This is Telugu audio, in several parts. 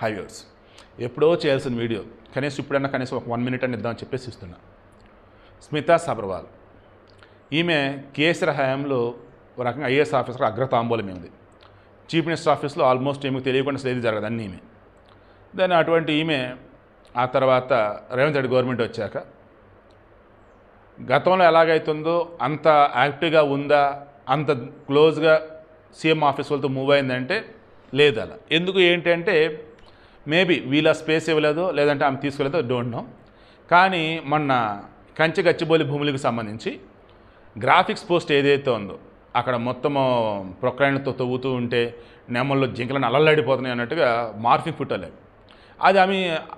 హై వ్యూవర్స్, ఎప్పుడో చేయాల్సిన వీడియో కనీసం ఇప్పుడన్నా కనీసం ఒక 1 మినిట్ అని ఇద్దామని చెప్పేసి ఇస్తున్నా. స్మితా సబర్వాల్ ఈమె కేసీఆర్ హయాంలో ఒక రకంగా ఐఏఎస్ ఆఫీసర్ అగ్రతాంబూలం ఉంది. చీఫ్ మినిస్టర్ ఆఫీస్లో ఆల్మోస్ట్ ఈమెకు తెలియకుండా ఏది జరగదు అన్నీ ఈమె. దాన్ని అటువంటి ఈమె ఆ తర్వాత రేవంత్ రెడ్డి గవర్నమెంట్ వచ్చాక గతంలో ఎలాగైతుందో అంత యాక్టివ్గా ఉందా, అంత క్లోజ్గా సీఎం ఆఫీస్ వాళ్ళతో మూవ్ అయిందంటే లేదు. అలా ఎందుకు ఏంటి అంటే మేబీ వీళ్ళ స్పేస్ ఇవ్వలేదో లేదంటే ఆమె తీసుకోలేదో డోంట్ నో. కానీ మొన్న కంచె గచ్చిబౌలి భూములకు సంబంధించి గ్రాఫిక్స్ పోస్ట్ ఏదైతే ఉందో అక్కడ మొత్తము ప్రొక్లైన్లతో తవ్వుతూ ఉంటే నెమ్మల్లో జింకలను అలల్లాడిపోతున్నాయి అన్నట్టుగా మార్ఫింగ్ ఫోటోలే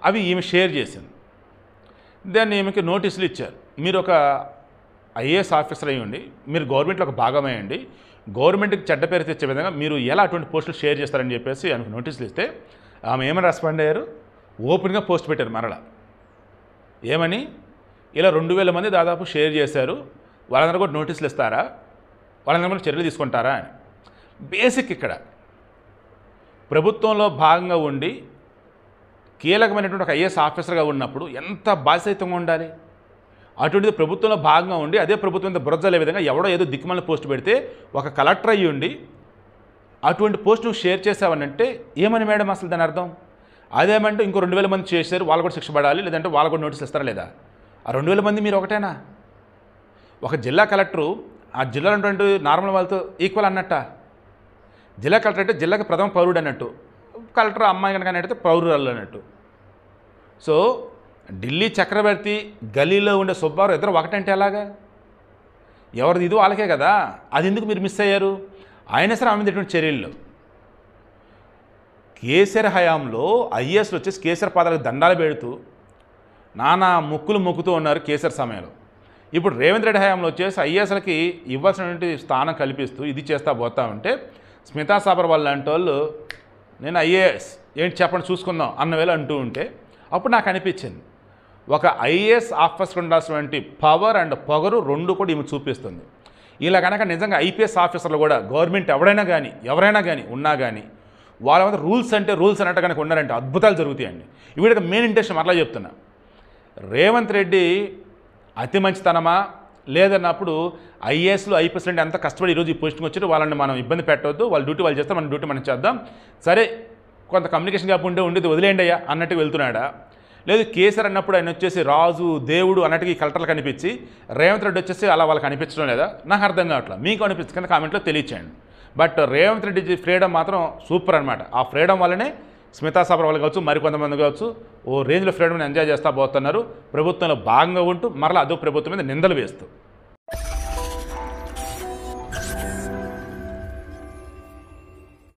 అవి ఈమె షేర్ చేసింది. దాన్ని ఈమెకి నోటీసులు ఇచ్చారు. మీరు ఒక ఐఏఎస్ ఆఫీసర్ అయ్యండి, మీరు గవర్నమెంట్లో ఒక భాగం అయ్యండి, గవర్నమెంట్కి చెడ్డ పేరు తెచ్చే విధంగా మీరు ఎలా అటువంటి పోస్టులు షేర్ చేస్తారని చెప్పేసి ఆమెకు నోటీసులు ఇస్తే ఆమె ఏమని రెస్పాండ్ అయ్యారు, ఓపెన్గా పోస్ట్ పెట్టారు మరలా. ఏమని, ఇలా 2000 మంది దాదాపు షేర్ చేశారు, వాళ్ళందరూ కూడా నోటీసులు ఇస్తారా, వాళ్ళందరూ కూడా చర్యలు తీసుకుంటారా అని. బేసిక్ ఇక్కడ ప్రభుత్వంలో భాగంగా ఉండి కీలకమైనటువంటి ఒక ఐఏఎస్ ఆఫీసర్గా ఉన్నప్పుడు ఎంత బాధ్యతంగా ఉండాలి. అటువంటిది ప్రభుత్వంలో భాగంగా ఉండి అదే ప్రభుత్వం బురదలే విధంగా ఎవడో ఏదో దిక్కుమల్ని పోస్ట్ పెడితే ఒక కలెక్టర్ అయ్యి ఉండి అటువంటి పోస్ట్ నువ్వు షేర్ చేసావనంటే ఏమని మేడం అసలు దాని అర్థం? అదేమంటే ఇంకో 2000 మంది చేశారు, వాళ్ళు కూడా శిక్ష పడాలి, లేదంటే వాళ్ళు కూడా నోటీసులు ఇస్తారా లేదా? ఆ 2000 మంది మీరు ఒకటేనా? ఒక జిల్లా కలెక్టరు ఆ జిల్లాలో ఉన్నటువంటి నార్మల్ వాళ్ళతో ఈక్వల్ అన్నట్ట. జిల్లా కలెక్టర్ అంటే జిల్లాకి ప్రథమ పౌరుడు అన్నట్టు, కలెక్టర్ అమ్మాయి కనుక అన్నట్టు పౌరురాలు అన్నట్టు. సో ఢిల్లీ చక్రవర్తి గల్లీలో ఉండే సుబ్బారావు ఇద్దరు ఒకటంటే ఎలాగా? ఎవరిది ఇది వాళ్ళకే కదా. అది ఎందుకు మీరు మిస్ అయ్యారు? ఆయన సరే ఆమె ఇటువంటి చర్యల్లో కేసీఆర్ హయాంలో ఐఏఎస్లు వచ్చేసి కేసీఆర్ పాదాలకు దండాలు పెడుతూ నానా మొక్కులు మొక్కుతూ ఉన్నారు కేసీఆర్ సమయంలో. ఇప్పుడు రేవంత్ రెడ్డి హయాంలో వచ్చేసి ఐఏఎస్లకి ఇవ్వాల్సినటువంటి స్థానం కల్పిస్తూ ఇది చేస్తా పోతా ఉంటే స్మితా సబర్వాల్ లాంటి వాళ్ళు నేను ఐఏఎస్ ఏంటి చెప్పండి చూసుకుందాం అన్న వేళ అంటూ ఉంటే అప్పుడు నాకు అనిపించింది ఒక ఐఏఎస్ ఆఫీసర్ ఉండాల్సినటువంటి పవర్ అండ్ పొగరు రెండు కూడా ఈమె చూపిస్తుంది. ఇలా కనుక నిజంగా ఐపీఎస్ ఆఫీసర్లు కూడా గవర్నమెంట్ ఎవరైనా కానీ ఉన్నా కానీ వాళ్ళ మీద రూల్స్ అంటే రూల్స్ అన్నట్టు కనుక ఉన్నారంటే అద్భుతాలు జరుగుతాయండి. వీడికి మెయిన్ ఇంటెన్షన్ అట్లా చెప్తున్నా. రేవంత్ రెడ్డి అతి మంచితనమా లేదన్నప్పుడు ఐఏఎస్లు ఐపీఎస్ అంటే ఎంత కష్టపడి ఈరోజు ఈ పోస్టింగ్ వచ్చారు, వాళ్ళని మనం ఇబ్బంది పెట్టవద్దు, వాళ్ళ డ్యూటీ వాళ్ళు చేస్తాం, మన డ్యూటీ మనం చేద్దాం, సరే కొంత కమ్యూనికేషన్ గ్యాప్ ఉండేది వదిలేయండి అయ్యా అన్నట్టుగా వెళ్తున్నాడా? లేదు కేసీఆర్ అన్నప్పుడు ఆయన వచ్చేసి రాజు దేవుడు అన్నట్టుగా ఈ కలెక్టర్లు కనిపించి రేవంత్ రెడ్డి వచ్చేసి అలా వాళ్ళకి అనిపించడం లేదా? నాకు అర్థం కావట్లేదు. మీకు అనిపించింది కింద కామెంట్లో తెలియచేయండి. బట్ రేవంత్ రెడ్డి ఫ్రీడమ్ మాత్రం సూపర్ అనమాట. ఆ ఫ్రీడమ్ వల్లనే స్మితా సబర్వాల్ కావచ్చు, మరికొంతమంది కావచ్చు ఓ రేంజ్లో ఫ్రీడమ్ని ఎంజాయ్ చేస్తూ పోతున్నారు, ప్రభుత్వంలో భాగంగా ఉంటూ మరలా అదో ప్రభుత్వం మీద నిందలు వేస్తూ.